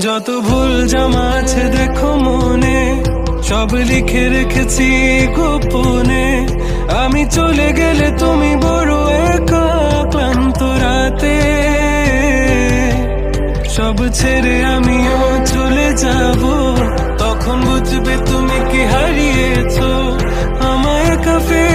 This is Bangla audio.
যত ভুল জমা আছে দেখো মনে, সব লিখে রেখেছি গোপনে। আমি চলে গেলে তুমি বড় একা ক্লান্ত রাতে, সব ছেড়ে আমিও চলে যাব। তখন বুঝবে তুমি কি হারিয়েছো, আমায় একা ফেলে